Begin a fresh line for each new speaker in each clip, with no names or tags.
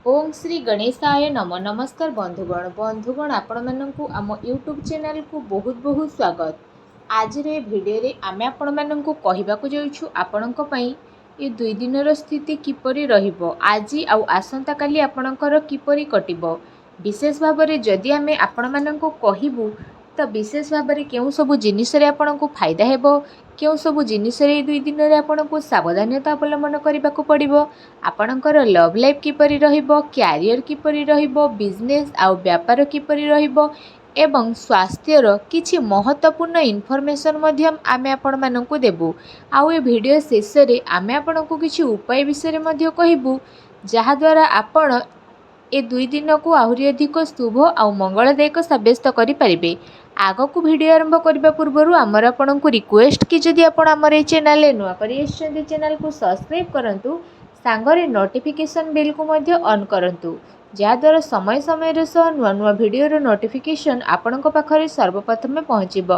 ओम श्री गणेशाय नम नमस्कार बंधुगण आपण मानकु आम यूट्यूब चैनल को बहुत बहुत स्वागत। आज रे भिडियो रे आमे आपण मानकु कहिबाकु जाउछु आपणक पई ए दुई दिनर स्थिति किपरि रहिबो, आज आउ आसंता काली आपणकर किपरि कटिबो। विशेष भाव में जदि आमे आपण मानकु कहिबु तो विशेष भाव में केउ सब जिनिस रे आपणकु फायदा हेबो, केउ सब जिनिस रे दुई दिन रे आपणकु सावधानता अवलंबन करबाकु पड़िबो, आपणकर लव लाइफ किपरि रहिबो, क्यारियर किपरि रहिबो, बिजनेस आउ व्यापार किपरि रहिबो एवं स्वास्थ्यर किछि महत्वपूर्ण इनफॉरमेशन मध्यम आमे आपण मानकु देबु। आउ ए वीडियो शेष रे आमे आपणकु किछि उपाय विषय रे मध्य कहिबु, जहा द्वारा आपण ए दुई दिन को आहुरी अधिक शुभ आउ मंगलदायक सब्यस्त करें। आग को वीडियो आरंभ करने पूर्व आमर आपण को रिक्वेस्ट कि जदि आपण आमर ए चैनल नुआ करी चैनल को सब्सक्राइब करंतु, सांगरे नोटिफिकेशन बेल को मध्य ऑन करंतु, जहाद्वारा समय समय सह नुआ नुआ वीडियो नोटिफिकेशन आपण पाखरे सर्वप्रथमे पहुँचब।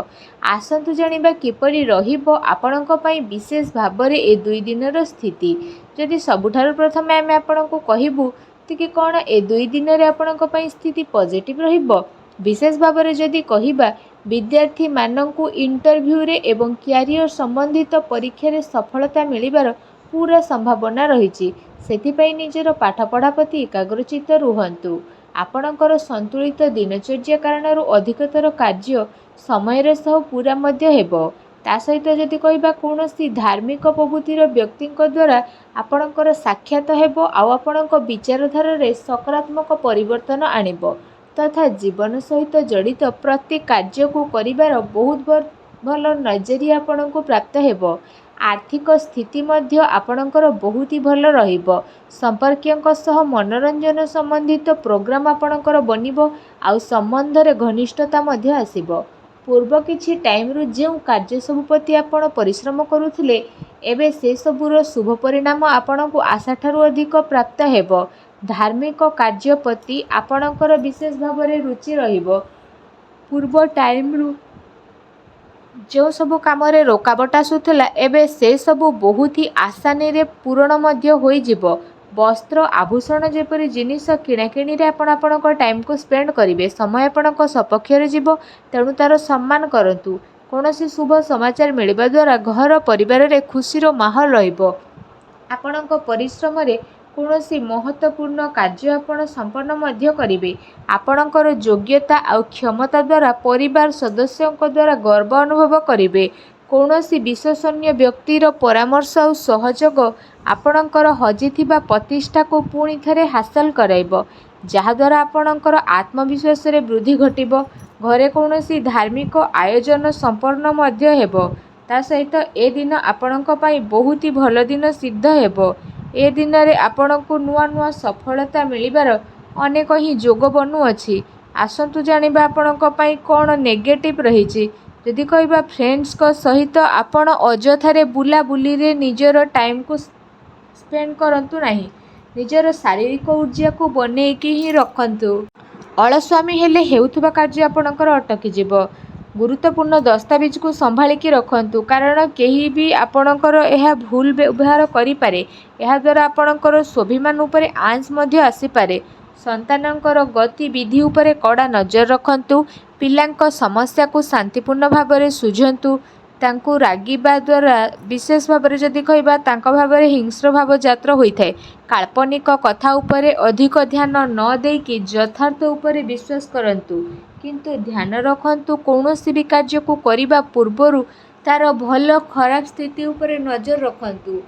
आसतु जानिबा किपरि रहिबो आपणक पई विशेष भाव में ए दुई दिनर स्थिति। जदि सबुठारु प्रथमे आमे आपणको कहिबु कि कौन ए दुई दिन रे आपणक पई स्थिति पॉजिटिव रहिबो। विशेष भाव में जदि कहिबा विद्यार्थी माननकु इंटरव्यू रे एवं क्यारियर संबंधित परीक्षा रे सफलता मिलिबार पूरा संभावना रहिछि। सेथिपई निजर पाठ पढ़ा प्रति एकाग्रचित रुहंतु। आपणकर संतुलित दिनचर्या कारणरू अधिकतर कार्य समय सह पूरा मध्य हेबो। ता सहित जदि कहिबा कौनसी धार्मिक प्रवृत्तिर व्यक्ति द्वारा आपणकर साक्षात हेबो आउ आपणक विचारधारा रे सकारात्मक परिवर्तन आनिबो तथा जीवन सहित जड़ित प्रति कार्य को करिबार बहुत भल नजरिया आपणको प्राप्त हेबो। आर्थिक स्थिति मध्य आपणकर बहुत ही भल रहिबो। संपर्कियंक सह मनोरंजन संबंधित प्रोग्राम आपणकर बनिबो आउ संबंध रे घनिष्ठता मध्य आसीबो। पूर्व किछि टाइम रु जे कार्य सब प्रति आपण परिश्रम करुथिले एबे से सबुर शुभ परिणाम आपणको आशा ठारू अधिक प्राप्त हेबो। धार्मिक कार्य प्रति आपणकर विशेष भाव में रुचि रहिबो। पूर्व टाइम रु जो सब काम रे रोकावट आसुथला एबे से सब बहुत ही आसानी रे पूरण मध्य होई जिवो। वस्त्र आभूषण जेपरी जिनिस किणाकिणी रे आपणक टाइम को स्पेंड करिवे, समय आपणक सपक्ष रे जिवो, तेणु तार सम्मान करंतु। कौनसी शुभ समाचार मिलिबा द्वारा घर परिवार रे खुशीर माहौल रहिबो। आपणक परिश्रम रे कौनसी महत्वपूर्ण कार्य आपण संपन्न मध्य करिवे। आपणकर योग्यता आउ क्षमता द्वारा परिवार सदस्यों द्वारा गर्व अनुभव करिवे। कौनसी विश्वसनीय व्यक्तिर परामर्श और सहयोग आपणकर हजिथिबा प्रतिष्ठा को पुणी थरे हासिल कराइबो, जहाद्वारा आपणकर आत्मविश्वास रे वृद्धि घटिबो। घरे कौनसी धार्मिक आयोजन संपन्न मध्य हेबो। ता सहित ए दिन आपणक पई बहुत ही भल दिन सिद्ध हेबो। ए दिन रे आपणको नुआ नुआ सफलता मिलिबार अनेक ही जोग बनु अछि। आसंतु जानिबा आपणक पई कोन नेगेटिव रहिछि। जदि कहिबा फ्रेंड्स को सहित आपण अजथारे बुला बुली रे निजर टाइम को स्पेंड करंतु नाही। निजर शारीरिक ऊर्जा को बनेइकी ही रखंतु। अलस्वामी हेले हेउथुबा कार्य आपणकर अटकी जिवो। गुरुत्वपूर्ण दस्तावेज को संभालिकी रखंतु, कारण केही भी आपणकर यह भूल व्यवहार करिपारे। यह द्वारा आपणकर स्वाभिमान उपरे आंच मध्य आसीपारे। संतानकर गतिविधि उपरे कड़ा नजर रखंतु। पिलांक समस्या को शांतिपूर्ण भाव में सुझंतु। तांकु रागिबा द्वारा विशेष भाव में जदि कहिबा तांका भाव में हिंस्र भाव जात्र होइथाय। काल्पनिक कथा उपरे अधिक ध्यान न देकी यथार्थ उपरे विश्वास करंतु, किंतु ध्यान रखंतु कौनसी भी कार्य को करिबा पूर्वरु तार भल खराब स्थिति उपरे नजर रखंतु,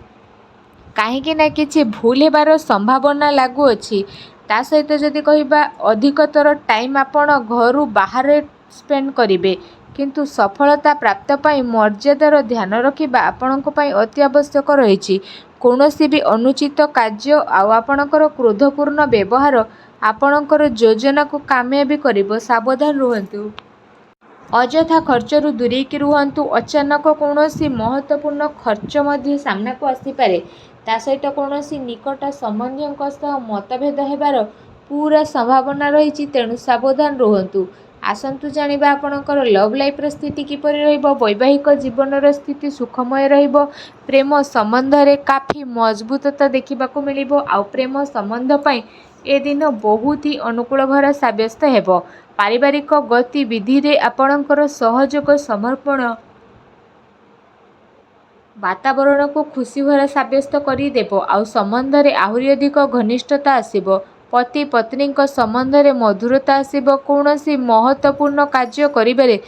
काहेकि ना किछि भूल हेबार संभावना लागू अछि। ता सहित जदि कहिबा अधिकतर टाइम आपण घरु बाहर स्पेंड करिवे, किंतु सफलता प्राप्त पाई मर्यादार ध्यान रखिबा आपणक पाई अति आवश्यक रहिछि। कौनसी भी अनुचित कार्य आउ आपणकर क्रोधपूर्ण व्यवहार आपणकर योजना को कामयाबी करिबो। सावधान रुहंतु। अजथा खर्चरू दूरेकी रुहंतु। अचानक कौनसी महत्वपूर्ण खर्च मध्य सामना को आसीपारे। ता सहित कौनसी निकट संबंधियों सह मतभेद हेबार पूरा संभावना रहिछि, तेणु सावधान रुहंतु। आसंतु जानिबा आपणकर लव लाइफ र स्थिति किपरि रहिबो। वैवाहिक जीवन स्थिति सुखमय रहिबो। प्रेम संबंध रे काफी मजबूतता देखिबाकू मिलिबो। आउ प्रेम संबंध पई ए दिन बहुत ही अनुकूल भरा साब्यस्त हेब। पारिवारिक गतिविधि आपणकर सहयोग समर्पण वातावरण को खुशी भरा साब्यस्त करदेव। आउ संबंध में आहरी अधिक घनिष्ठता आसब। पति पत्नी संबंध में मधुरता आसब। कौन सी महत्वपूर्ण कार्य करिबारे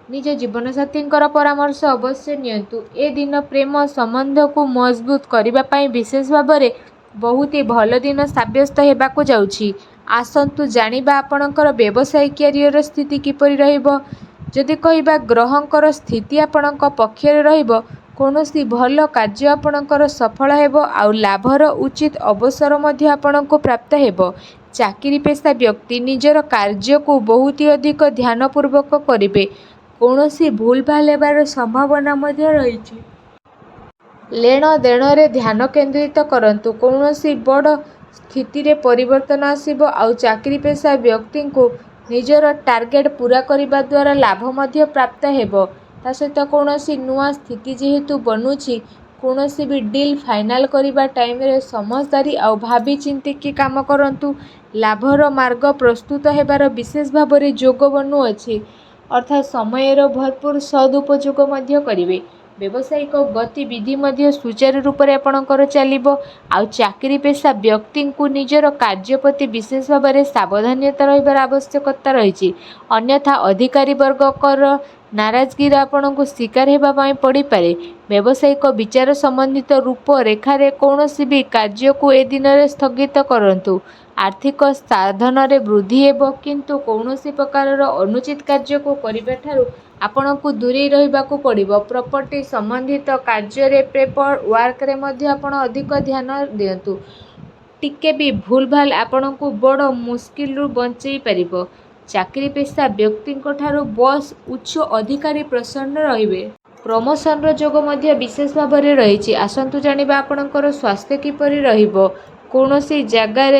निज जीवनसाथी परामर्श अवश्य नियंतु। ए दिन प्रेम संबंध को मजबूत करने विशेष भाव में बहुत ही भल दिन साब्यस्त होगाकू जाउछि। आसंतु जानिबा आपणकर व्यवसाय क्यारियर स्थिति किपरि रहिबो। जदि कहिबा ग्रहंकर स्थिति आपणक पक्षरे रहिबो, कौनसी भल कार्य आपणकर सफल हेबो आउ लाभर उचित अवसर मध्य आपणको प्राप्त हेबो। चाकरी पेशा व्यक्ति निजर कार्य को बहुत ही अधिक ध्यानपूर्वक करिवे। कौनसी भूल भाल हेबार संभावना मध्य रहिछि। लेन देन रे ध्यान केंद्रित करंतु। कौनसी बड़ स्थिति रे परिवर्तन आसिबो आउ चाकरी पेशा व्यक्ति को निजर टार्गेट पूरा करने द्वारा लाभ मध्य प्राप्त हेबो। ता सहित कौनसी नुआ स्थिति जेहेतु बनूची, कौनसी भी डील फाइनाल करने टाइम रे समझदारी आउ भाभी चिंती की काम करंतु। लाभर मार्ग प्रस्तुत हेबार विशेष भाव में जोग बनुअछि। अर्थात समयर भरपूर सदुपयोग मध्य करिवे। व्यावसायिक गतिविधि मध्य सुचारू रूप से आपणकर चलिबो। आउ चाकरी पेशा व्यक्ति को निजर कार्य प्रति विशेष भाव में सावधानता रहिबार आवश्यकता रही। अन्यथा अधिकारी वर्गकर नाराजगी आपण को शिकार होगापाई पड़ पारे। व्यावसायिक विचार संबंधित रूप रेखार कौनसी भी कार्य को ए दिन में स्थगित करंतु। आर्थिक साधन रे वृद्धि हेबो, किंतु कौनसी प्रकार अनुचित कार्य को करने ठारू आपण को दूरे रहिबाकू पड़िबो। प्रॉपर्टी संबंधित कार्य रे पेपर वर्क रे मध्य आपण अधिक ध्यान दियंतु। टिके भी भूल भाल आपण को बड़ मुश्किल रु बंचई परिबो। चाकरी पेशा व्यक्ति ठारू बॉस उच्च अधिकारी प्रसन्न रहिबे। प्रमोशन रो जोग मध्य विशेष भाव में रही। आसंतु जानिबा आपणकर स्वास्थ्य किपरि रहिबो। कौनसी जगार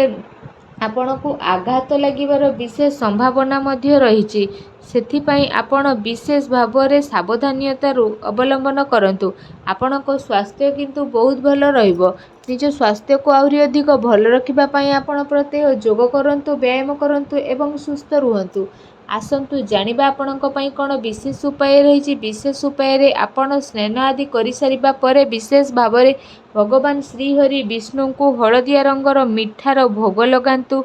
आपण को आघात लागिबार विशेष संभावना मध्य रही। सेथिपाई आपण विशेष भाव में सावधानता अवलंबन करंतु। आपणको स्वास्थ्य किंतु बहुत भल रहिबो। निज स्वास्थ्य को आहरी अधिक भल रखिबा पाई आपण प्रत्येक जोग करंतु, व्यायाम करंतु एवं सुस्थ रुहंतु। आसंतु जानिबा आपणको पाई कोन विशेष उपाय रही। विशेष उपाय रे आपण स्नान आदि करि सारिबा परे विशेष भाव में भगवान श्रीहरि विष्णु को हलदिया रंगर मिठार भोग लगांतु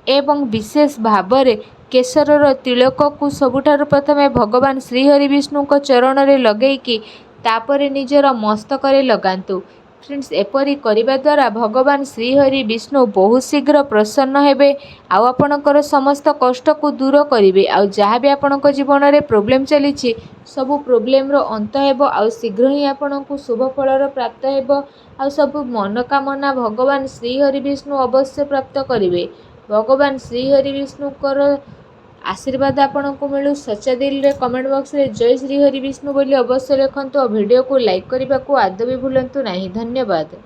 एवं विशेष भाव में केसरर तिलक को सबुठारु प्रथमे भगवान श्रीहरि विष्णु को चरण रे लगेइकी तापरे निजर मस्तक रे लगांतु। फ्रेंड्स, एपरी करिबा द्वारा भगवान श्रीहरि विष्णु बहुत शीघ्र प्रसन्न हेबे। आउ आपणकर समस्त कष्ट को दूर करिवे। आउ जहाँ भी आपणक जीवन रे प्रॉब्लम चलीछि सबु प्रॉब्लम रो अंत हेबो। आउ शीघ्र ही आपणको शुभ फलर प्राप्त हेबो। आउ सबु मनोकामना भगवान श्रीहरि विष्णु अवश्य प्राप्त करिवे। भगवान श्रीहरि विष्णुकर आशीर्वाद आपको मिलू। सच्चा दिल रे कमेंट बॉक्स रे जय श्री हरि विष्णु बोली अवश्य लिखंतु और वीडियो को लाइक करने को आदौ भी भूलंतु नहीं। धन्यवाद।